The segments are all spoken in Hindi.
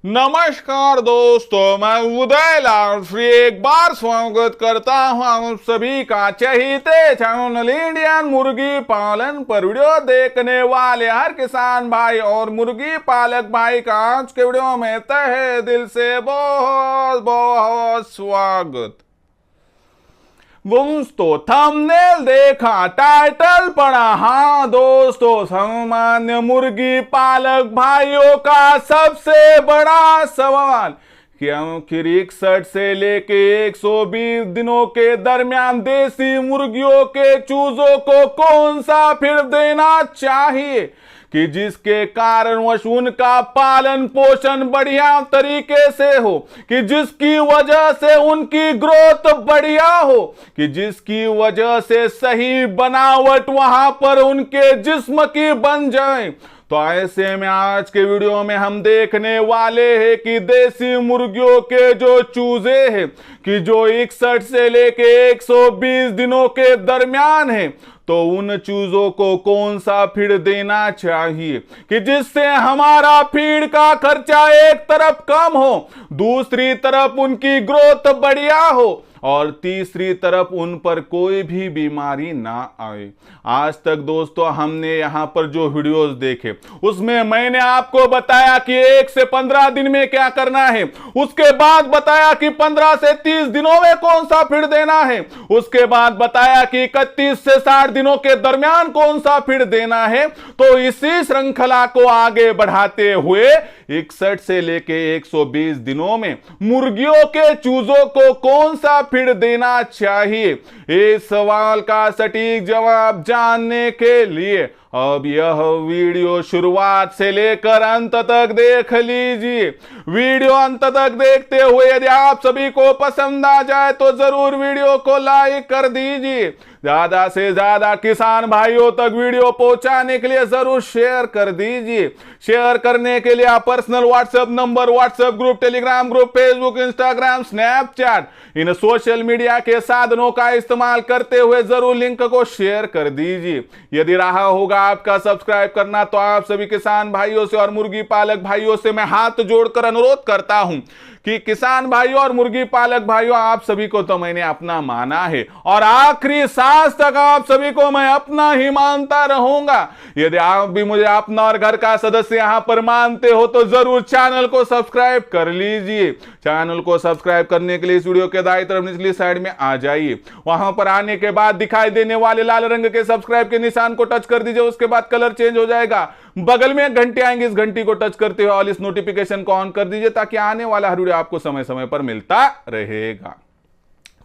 नमस्कार दोस्तों, मैं उदय लाल श्री एक बार स्वागत करता हूं आप सभी का चहीते चैनल इंडियन मुर्गी पालन पर वीडियो देखने वाले हर किसान भाई और मुर्गी पालक भाई का आज के वीडियो में तहे दिल से बहुत बहुत स्वागत। दोस्तों थंबनेल देखा, टाइटल पढ़ा। हाँ दोस्तों, सामान्य मुर्गी पालक भाइयों का सबसे बड़ा सवाल कि आखिर 61 से लेके 120 दिनों के दरमियान देसी मुर्गियों के चूजों को कौन सा फीड देना चाहिए कि जिसके कारणवश उनका पालन पोषण बढ़िया तरीके से हो, कि जिसकी वजह से उनकी ग्रोथ बढ़िया हो, कि जिसकी वजह से सही बनावट वहां पर उनके जिस्म की बन जाए। तो ऐसे में आज के वीडियो में हम देखने वाले हैं कि देसी मुर्गियों के जो चूजे हैं कि जो 61 से लेके 120 दिनों के दरमियान है, तो उन चूजों को कौन सा फीड देना चाहिए कि जिससे हमारा फीड का खर्चा एक तरफ कम हो, दूसरी तरफ उनकी ग्रोथ बढ़िया हो और तीसरी तरफ उन पर कोई भी बीमारी ना आए। आज तक दोस्तों हमने यहां पर जो वीडियोस देखे उसमें मैंने आपको बताया कि 1 से 15 दिन में क्या करना है, उसके बाद बताया कि 15 से 30 दिनों में कौन सा फीड देना है, उसके बाद बताया कि 31 से 60 दिनों के दरमियान कौन सा फीड देना है। तो इसी श्रृंखला को आगे बढ़ाते हुए 61 से लेके 120 दिनों में मुर्गियों के चूजों को कौन सा फीड देना चाहिए, इस सवाल का सटीक जवाब जानने के लिए अब यह वीडियो शुरुआत से लेकर अंत तक देख लीजिए। वीडियो अंत तक देखते हुए यदि आप सभी को पसंद आ जाए तो जरूर वीडियो को लाइक कर दीजिए। ज्यादा से ज्यादा किसान भाइयों तक वीडियो पहुंचाने के लिए जरूर शेयर कर दीजिए। शेयर करने के लिए आप personal WhatsApp number, WhatsApp group, Telegram group, Facebook, Instagram, Snapchat इन सोशल मीडिया के साधनों का इस्तेमाल करते हुए जरूर लिंक को शेयर कर दीजिए। यदि रहा होगा आपका सब्सक्राइब करना तो आप सभी किसान भाइयों से और मुर्गी पालक भाइयों से मैं हाथ जोड़कर अनुरोध करता हूं कि किसान भाइयों और मुर्गी पालक भाइयों, आप सभी को तो मैंने अपना माना है और आखिरी सांस तक आप सभी को मैं अपना ही मानता रहूंगा। यदि आप भी मुझे अपना और घर का सदस्य यहां पर मानते हो तो जरूर चैनल को सब्सक्राइब कर लीजिए। चैनल को सब्सक्राइब करने के लिए इस वीडियो के दाईं तरफ निचली साइड में आ जाइए। वहां पर आने के बाद दिखाई देने वाले लाल रंग के सब्सक्राइब के निशान को टच कर दीजिए। उसके बाद कलर चेंज हो जाएगा, बगल में एक घंटी आएंगी, इस घंटी को टच करते हुए ऑल इस नोटिफिकेशन को ऑन कर दीजिए ताकि आने वाला हर वीडियो आपको समय समय पर मिलता रहेगा।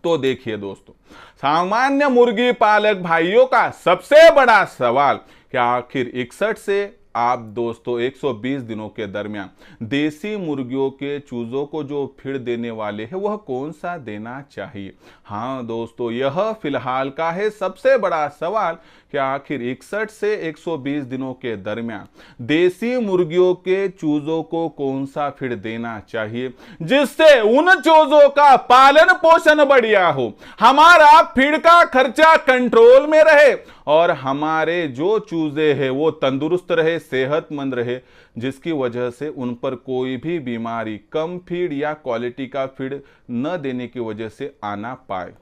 तो देखिए दोस्तों, सामान्य मुर्गी पालक भाइयों का सबसे बड़ा सवाल कि आखिर 61 से आप दोस्तों 120 दिनों के दरमियान देसी मुर्गियों के चूजों को जो फीड देने वाले हैं वह कौन सा देना चाहिए। हाँ दोस्तों, यह फिलहाल का है सबसे बड़ा सवाल कि आखिर 61 से 120 दिनों के दरमियान देसी मुर्गियों के चूजों को कौन सा फीड देना चाहिए जिससे उन चूजों का पालन पोषण बढ़िया हो, हमारा फीड का खर्चा कंट्रोल में रहे और हमारे जो चूजे हैं वो तंदुरुस्त रहे, सेहतमंद रहे, जिसकी वजह से उन पर कोई भी बीमारी कम फीड या क्वालिटी का फीड न देने की वजह से आना पाए।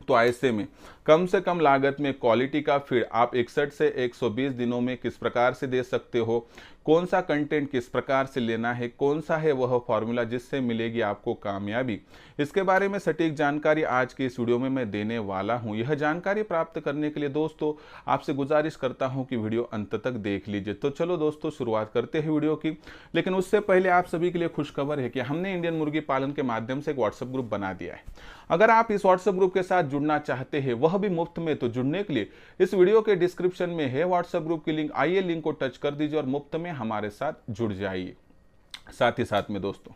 तो ऐसे में कम से कम लागत में क्वालिटी का फीड आप 61 से 120 दिनों में किस प्रकार से दे सकते हो, कौन सा कंटेंट किस प्रकार से लेना है, कौन सा है वह फॉर्मूला जिससे मिलेगी आपको कामयाबी, इसके बारे में सटीक जानकारी आज के इस वीडियो में मैं देने वाला हूं। यह जानकारी प्राप्त करने के लिए दोस्तों आपसे गुजारिश करता हूं कि वीडियो अंत तक देख लीजिए। तो चलो दोस्तों शुरुआत करते हैं वीडियो की। लेकिन उससे पहले आप सभी के लिए खुशखबर है कि हमने इंडियन मुर्गी पालन के माध्यम से एक व्हाट्सएप ग्रुप बना दिया है। अगर आप इस व्हाट्सएप ग्रुप के साथ जुड़ना चाहते हैं, वह भी मुफ्त में, तो जुड़ने के लिए इस वीडियो के डिस्क्रिप्शन में है व्हाट्सएप ग्रुप की लिंक, आइए लिंक को टच कर दीजिए और मुफ्त में हमारे साथ जुड़ जाइए। साथ ही साथ में दोस्तों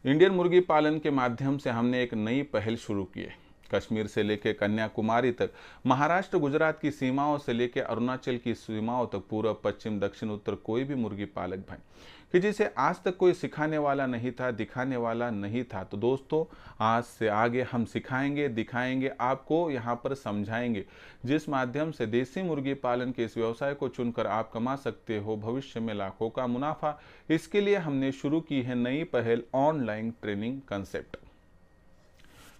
इंडियन मुर्गी पालन के माध्यम से हमने एक नई पहल शुरू की है। कश्मीर से लेकर कन्याकुमारी तक, महाराष्ट्र गुजरात की सीमाओं से लेकर अरुणाचल की सीमाओं तक, पूर्व पश्चिम दक्षिण उत्तर कोई भी मुर्गी पालक भाई कि जिसे आज तक कोई सिखाने वाला नहीं था, दिखाने वाला नहीं था। तो दोस्तों आज से आगे हम सिखाएंगे, दिखाएंगे, आपको यहाँ पर समझाएंगे, जिस माध्यम से देसी मुर्गी पालन के इस व्यवसाय को चुनकर आप कमा सकते हो भविष्य में लाखों का मुनाफा। इसके लिए हमने शुरू की है नई पहल, ऑनलाइन ट्रेनिंग कंसेप्ट।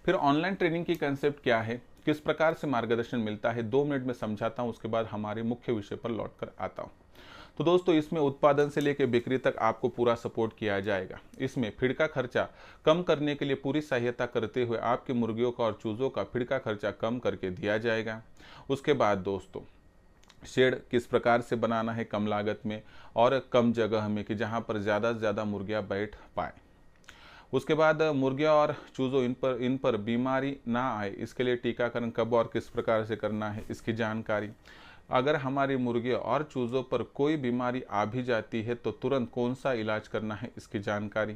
फिर ऑनलाइन ट्रेनिंग की कंसेप्ट क्या है, किस प्रकार से मार्गदर्शन मिलता है, 2 मिनट में समझाता हूं, उसके बाद हमारे मुख्य विषय पर लौटकर आता हूं। तो दोस्तों इसमें उत्पादन से लेकर बिक्री तक आपको पूरा सपोर्ट किया जाएगा। इसमें फीड का खर्चा कम करने के लिए पूरी सहायता करते हुए आपके मुर्गियों का और चूज़ों का फीड का खर्चा कम करके दिया जाएगा। उसके बाद दोस्तों शेड किस प्रकार से बनाना है कम लागत में और कम जगह में, कि जहाँ पर ज़्यादा से ज़्यादा मुर्गियाँ बैठ पाए। उसके बाद मुर्गियाँ और चूज़ों इन पर बीमारी ना आए, इसके लिए टीकाकरण कब और किस प्रकार से करना है, इसकी जानकारी। अगर हमारी मुर्गियों और चूज़ों पर कोई बीमारी आ भी जाती है तो तुरंत कौन सा इलाज करना है, इसकी जानकारी।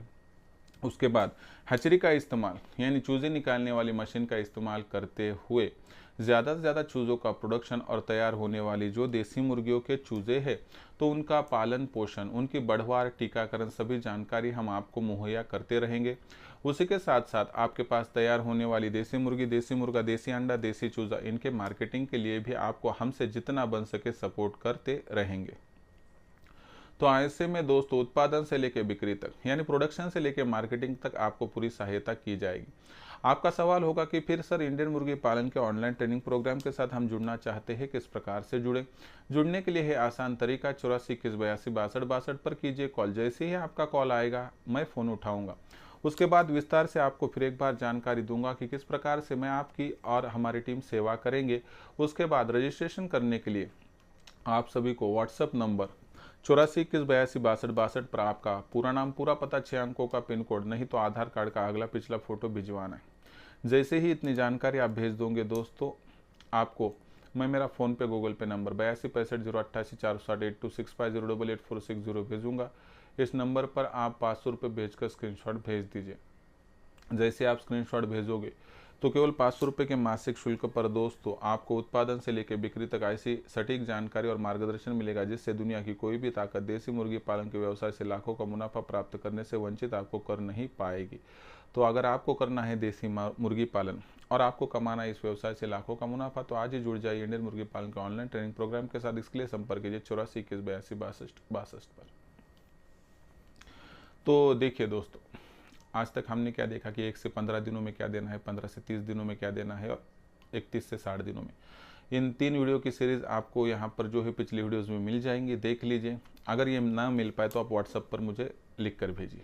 उसके बाद हैचरी का इस्तेमाल, यानी चूज़े निकालने वाली मशीन का इस्तेमाल करते हुए ज़्यादा से ज़्यादा चूज़ों का प्रोडक्शन और तैयार होने वाली जो देसी मुर्गियों के चूज़े हैं तो उनका पालन पोषण, उनकी बढ़वार, टीकाकरण, सभी जानकारी हम आपको मुहैया करते रहेंगे। उसी के साथ साथ आपके पास तैयार होने वाली देसी मुर्गी, देसी मुर्गा, देसी अंडा, देसी चूज़ा, इनके मार्केटिंग के लिए भी आपको हमसे जितना बन सके सपोर्ट करते रहेंगे। तो ऐसे में दोस्तों उत्पादन से लेकर बिक्री तक, यानी प्रोडक्शन से लेकर मार्केटिंग तक आपको पूरी सहायता की जाएगी। आपका सवाल होगा कि फिर सर इंडियन मुर्गी पालन के ऑनलाइन ट्रेनिंग प्रोग्राम के साथ हम जुड़ना चाहते हैं, किस प्रकार से जुड़े। जुड़ने के लिए है आसान तरीका, 84 21 82 62 62 पर कीजिए कॉल। जैसे ही आपका कॉल आएगा मैं फ़ोन उठाऊंगा। उसके बाद विस्तार से आपको फिर एक बार जानकारी दूंगा कि किस प्रकार से मैं आपकी और हमारी टीम सेवा करेंगे। उसके बाद रजिस्ट्रेशन करने के लिए आप सभी को व्हाट्सएप नंबर 84 21 82 62 62 पर आपका पूरा नाम, पूरा पता, 6 अंकों का पिन कोड, नहीं तो आधार कार्ड का अगला पिछला फोटो भिजवाना है। जैसे ही इतनी जानकारी आप भेज दोगे दोस्तों, आपको मैं मेरा फ़ोन पे गूगल पे नंबर 82 65 088 460 8265 भेजूंगा। इस नंबर पर आप 500 रुपये भेजकर स्क्रीनशॉट भेज दीजिए। जैसे आप स्क्रीनशॉट भेजोगे तो केवल 500 रुपये के मासिक शुल्क पर दोस्तों आपको उत्पादन से लेकर बिक्री तक ऐसी सटीक जानकारी और मार्गदर्शन मिलेगा जिससे दुनिया की कोई भी ताकत देसी मुर्गी पालन के व्यवसाय से लाखों का मुनाफा प्राप्त करने से वंचित आपको कर नहीं पाएगी। तो अगर आपको करना है देसी मुर्गी पालन और आपको कमाना है इस व्यवसाय से लाखों का मुनाफा, तो आज ही जुड़ जाइए इंडियन मुर्गी पालन के ऑनलाइन ट्रेनिंग प्रोग्राम के साथ। इसके लिए संपर्क कीजिए 84 21 82 62 पर। तो देखिए दोस्तों, आज तक हमने क्या देखा कि 1 से 15 दिनों में क्या देना है, 15 से 30 दिनों में क्या देना है और 31 से 60 दिनों में। इन 3 वीडियो की सीरीज़ आपको यहाँ पर जो है पिछली वीडियोज़ में मिल जाएंगी, देख लीजिए। अगर ये ना मिल पाए तो आप व्हाट्सएप पर मुझे लिख कर भेजिए।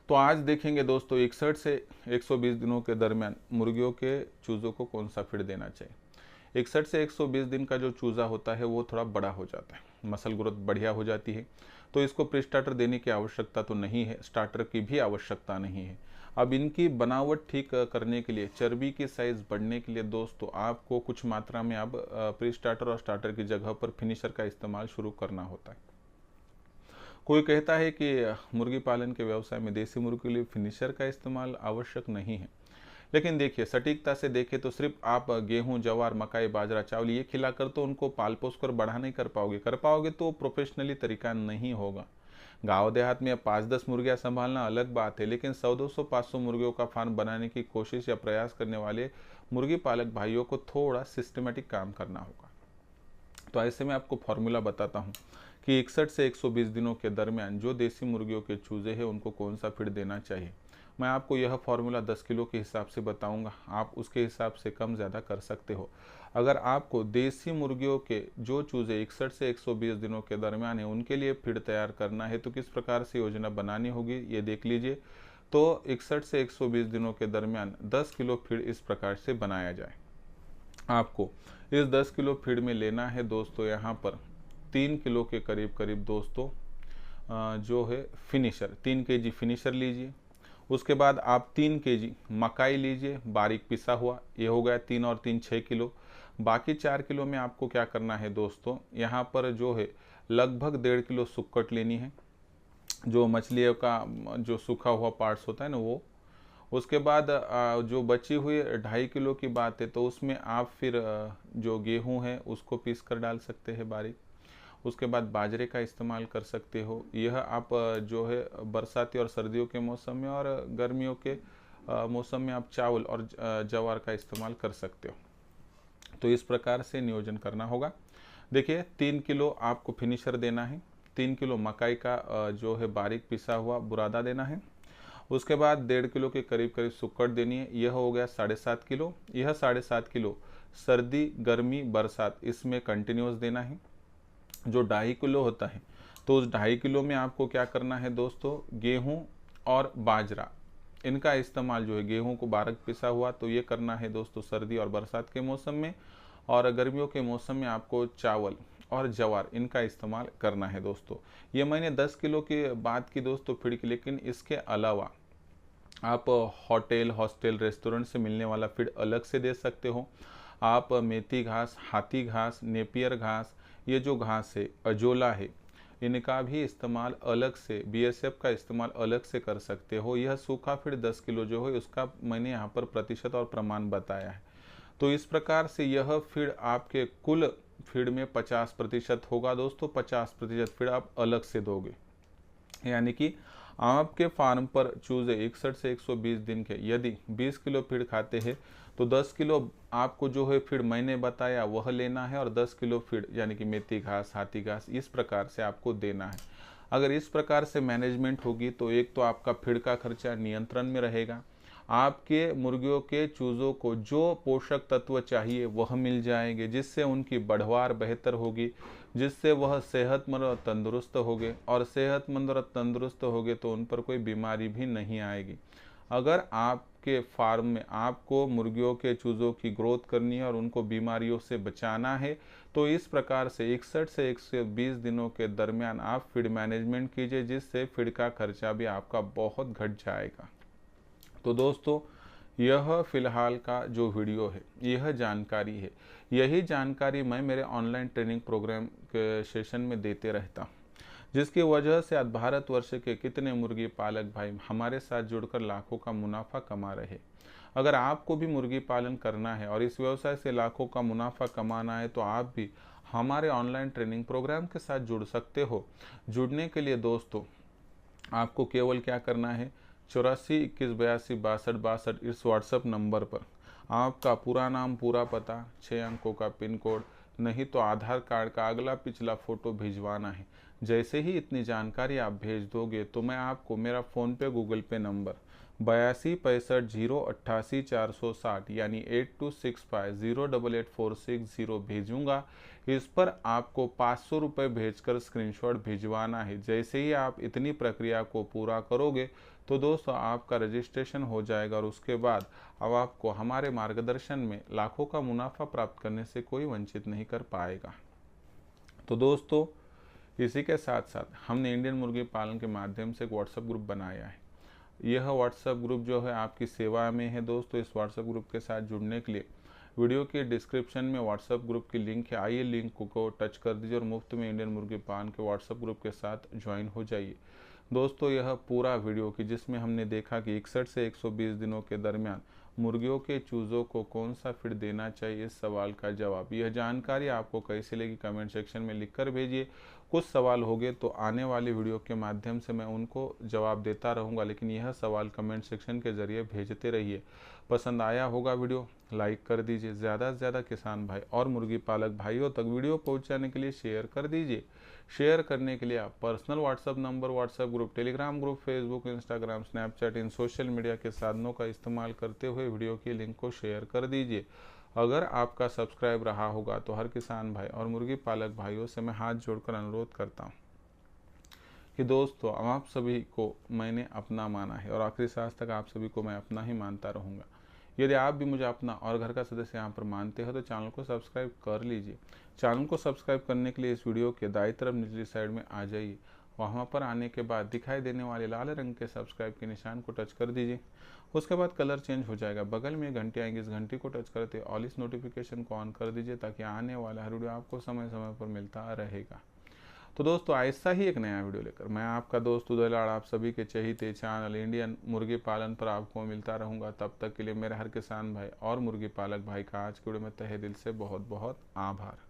तो आज देखेंगे दोस्तों 61 से 120 दिनों के दरमियान मुर्गियों के चूज़ों को कौन सा फीड देना चाहिए। 61 से 120 दिन का जो चूज़ा होता है वो थोड़ा बड़ा हो जाता है, मसल ग्रोथ बढ़िया हो जाती है, तो इसको प्री स्टार्टर देने की आवश्यकता तो नहीं है, स्टार्टर की भी आवश्यकता नहीं है। अब इनकी बनावट ठीक करने के लिए, चर्बी की साइज़ बढ़ने के लिए दोस्तों आपको कुछ मात्रा में अब प्री स्टार्टर और स्टार्टर की जगह पर फिनिशर का इस्तेमाल शुरू करना होता है। कोई कहता है कि मुर्गी पालन के व्यवसाय में देसी मुर्गी के लिए फिनिशर का इस्तेमाल आवश्यक नहीं है, लेकिन देखिए सटीकता से देखें तो सिर्फ आप गेहूं, जवार, मकाई, बाजरा, चावल ये खिलाकर तो उनको पाल पोस कर बढ़ा नहीं कर पाओगे तो प्रोफेशनली तरीका नहीं होगा। गांव देहात में 5-10 मुर्गियां संभालना अलग बात है, लेकिन 100-200-500 मुर्गियों का फार्म बनाने की कोशिश या प्रयास करने वाले मुर्गी पालक भाइयों को थोड़ा सिस्टमेटिक काम करना होगा। तो ऐसे में आपको फॉर्मूला बताता हूँ कि 61 से 120 दिनों के दरमियान जो देसी मुर्गियों के चूजे हैं उनको कौन सा फीड देना चाहिए। मैं आपको यह फॉर्मूला 10 किलो के हिसाब से बताऊंगा, आप उसके हिसाब से कम ज़्यादा कर सकते हो। अगर आपको देसी मुर्गियों के जो चूजे 61 से 120 दिनों के दरमियान है उनके लिए फीड तैयार करना है तो किस प्रकार से योजना बनानी होगी ये देख लीजिए। तो 61 से 120 दिनों के दरमियान 10 किलो फीड इस प्रकार से बनाया जाए। आपको इस 10 किलो फीड में लेना है दोस्तों यहाँ पर 3 किलो के करीब दोस्तों जो है फिनिशर, 3 kg फिनिशर लीजिए। उसके बाद आप 3 kg मकाई लीजिए बारीक पिसा हुआ, ये हो गया 3 और 3 6 किलो। बाकी 4 किलो में आपको क्या करना है दोस्तों, यहाँ पर जो है लगभग 1.5 किलो सुक्कट लेनी है, जो मछलियों का जो सूखा हुआ पार्ट्स होता है ना वो। उसके बाद जो बची हुई 2.5 किलो की बात है तो उसमें आप फिर जो गेहूं है उसको पीस कर डाल सकते हैं बारीक। उसके बाद बाजरे का इस्तेमाल कर सकते हो। यह आप जो है बरसाती और सर्दियों के मौसम में और गर्मियों के मौसम में आप चावल और ज्वार का इस्तेमाल कर सकते हो। तो इस प्रकार से नियोजन करना होगा। देखिए 3 किलो आपको फिनिशर देना है, 3 किलो मकाई का जो है बारीक पिसा हुआ बुरादा देना है। उसके बाद 1.5 किलो के करीब करीब सुक्कड़ देनी है, यह हो गया 7.5 किलो। यह 7.5 किलो सर्दी गर्मी बरसात इसमें कंटिन्यूस देना है। जो 2.5 किलो होता है तो उस 2.5 किलो में आपको क्या करना है दोस्तों, गेहूं और बाजरा इनका इस्तेमाल जो है, गेहूं को बारीक पिसा हुआ तो ये करना है दोस्तों सर्दी और बरसात के मौसम में, और गर्मियों के मौसम में आपको चावल और ज्वार इनका इस्तेमाल करना है दोस्तों। ये मैंने 10 किलो की बात की दोस्तों फीड की, लेकिन इसके अलावा आप होटल हॉस्टल रेस्टोरेंट से मिलने वाला फीड अलग से दे सकते हो। आप मेथी घास, हाथी घास, नेपियर घास, ये जो घास है अजोला है, इनका भी इस्तेमाल अलग से, बीएसएफ का इस्तेमाल अलग से कर सकते हो। यह सूखा फीड 10 किलो जो है उसका मैंने यहाँ पर प्रतिशत और प्रमाण बताया है। तो इस प्रकार से यह फीड आपके कुल फीड में 50% होगा दोस्तों। 50% फीड आप अलग से दोगे, यानी कि आपके फार्म पर चूजे 61 से 120 दिन के यदि 20 किलो फीड खाते हैं तो 10 किलो आपको जो है फीड मैंने बताया वह लेना है, और 10 किलो फीड यानी कि मेथी घास, हाथी घास इस प्रकार से आपको देना है। अगर इस प्रकार से मैनेजमेंट होगी तो एक तो आपका फीड का खर्चा नियंत्रण में रहेगा, आपके मुर्गियों के चूज़ों को जो पोषक तत्व चाहिए वह मिल जाएंगे, जिससे उनकी बढ़वार बेहतर होगी, जिससे वह सेहतमंद और तंदुरुस्त होंगे, और सेहतमंद और तंदुरुस्त होंगे तो उन पर कोई बीमारी भी नहीं आएगी। अगर आपके फार्म में आपको मुर्गियों के चूज़ों की ग्रोथ करनी है और उनको बीमारियों से बचाना है तो इस प्रकार से 61 से 120 दिनों के दरमियान आप फीड मैनेजमेंट कीजिए, जिससे फीड का खर्चा भी आपका बहुत घट जाएगा। तो दोस्तों यह फिलहाल का जो वीडियो है यह जानकारी है, यही जानकारी मैं मेरे ऑनलाइन ट्रेनिंग प्रोग्राम के सेशन में देते रहता हूँ, जिसकी वजह से आज भारतवर्ष के कितने मुर्गी पालक भाई हमारे साथ जुड़कर लाखों का मुनाफा कमा रहे। अगर आपको भी मुर्गी पालन करना है और इस व्यवसाय से लाखों का मुनाफा कमाना है तो आप भी हमारे ऑनलाइन ट्रेनिंग प्रोग्राम के साथ जुड़ सकते हो। जुड़ने के लिए दोस्तों आपको केवल क्या करना है, 84 21 82 62 62 इस व्हाट्सएप नंबर पर आपका पूरा नाम, पूरा पता, 6 अंकों का पिन कोड, नहीं तो आधार कार्ड का अगला पिछला फोटो भिजवाना है। जैसे ही इतनी जानकारी आप भेज दोगे तो मैं आपको मेरा फ़ोनपे गूगल पे नंबर 82 65 0 88 460 यानी 8265 088 460 भेजूंगा। इस पर आपको 500 रुपये भेजकर स्क्रीनशॉट भिजवाना है। जैसे ही आप इतनी प्रक्रिया को पूरा करोगे तो दोस्तों आपका रजिस्ट्रेशन हो जाएगा, और उसके बाद अब आपको हमारे मार्गदर्शन में लाखों का मुनाफा प्राप्त करने से कोई वंचित नहीं कर पाएगा। तो दोस्तों इसी के साथ साथ हमने इंडियन मुर्गी पालन के माध्यम से एक व्हाट्सएप ग्रुप बनाया है। यह व्हाट्सएप ग्रुप जो है आपकी सेवा में है दोस्तों। इस व्हाट्सएप ग्रुप के साथ जुड़ने के लिए वीडियो के डिस्क्रिप्शन में व्हाट्सएप ग्रुप की लिंक है, आइए लिंक को टच कर दीजिए और मुफ्त में इंडियन मुर्गी पालन के व्हाट्सएप ग्रुप के साथ ज्वाइन हो जाइए। दोस्तों यह पूरा वीडियो कि जिसमें हमने देखा कि 61 से 120 दिनों के दरमियान मुर्गियों के चूज़ों को कौन सा फीड देना चाहिए, इस सवाल का जवाब। यह जानकारी आपको कैसे लगी कमेंट सेक्शन में लिखकर भेजिए। कुछ सवाल होंगे तो आने वाली वीडियो के माध्यम से मैं उनको जवाब देता रहूँगा, लेकिन यह सवाल कमेंट सेक्शन के ज़रिए भेजते रहिए। पसंद आया होगा वीडियो लाइक कर दीजिए, ज़्यादा से ज़्यादा किसान भाई और मुर्गी पालक भाइयों तक वीडियो पहुँचाने के लिए शेयर कर दीजिए। शेयर करने के लिए आप personal WhatsApp number, WhatsApp group, Telegram group, Facebook, Instagram, Snapchat इन सोशल मीडिया के साधनों का इस्तेमाल करते हुए वीडियो की लिंक को शेयर कर दीजिए। अगर आपका सब्सक्राइब रहा होगा तो हर किसान भाई और मुर्गी पालक भाइयों से मैं हाथ जोड़कर अनुरोध करता हूँ कि दोस्तों आप सभी को मैंने अपना माना है और आखिरी सांस तक आप सभी को मैं अपना ही मानता रहूँगा। यदि आप भी मुझे अपना और घर का सदस्य यहाँ पर मानते हो तो चैनल को सब्सक्राइब कर लीजिए। चैनल को सब्सक्राइब करने के लिए इस वीडियो के दाईं तरफ निचली साइड में आ जाइए। वहाँ पर आने के बाद दिखाई देने वाले लाल रंग के सब्सक्राइब के निशान को टच कर दीजिए। उसके बाद कलर चेंज हो जाएगा, बगल में घंटी आएंगी, इस घंटी को टच करते ऑल इस नोटिफिकेशन को ऑन कर दीजिए ताकि आने वाला हर वीडियो आपको समय समय पर मिलता रहेगा। तो दोस्तों ऐसा ही एक नया वीडियो लेकर मैं आपका दोस्त उदय लाड़ आप सभी के चहीते चैनल इंडियन मुर्गी पालन पर आपको मिलता रहूँगा। तब तक के लिए मेरे हर किसान भाई और मुर्गी पालक भाई का आज के वीडियो में तहे दिल से बहुत बहुत आभार।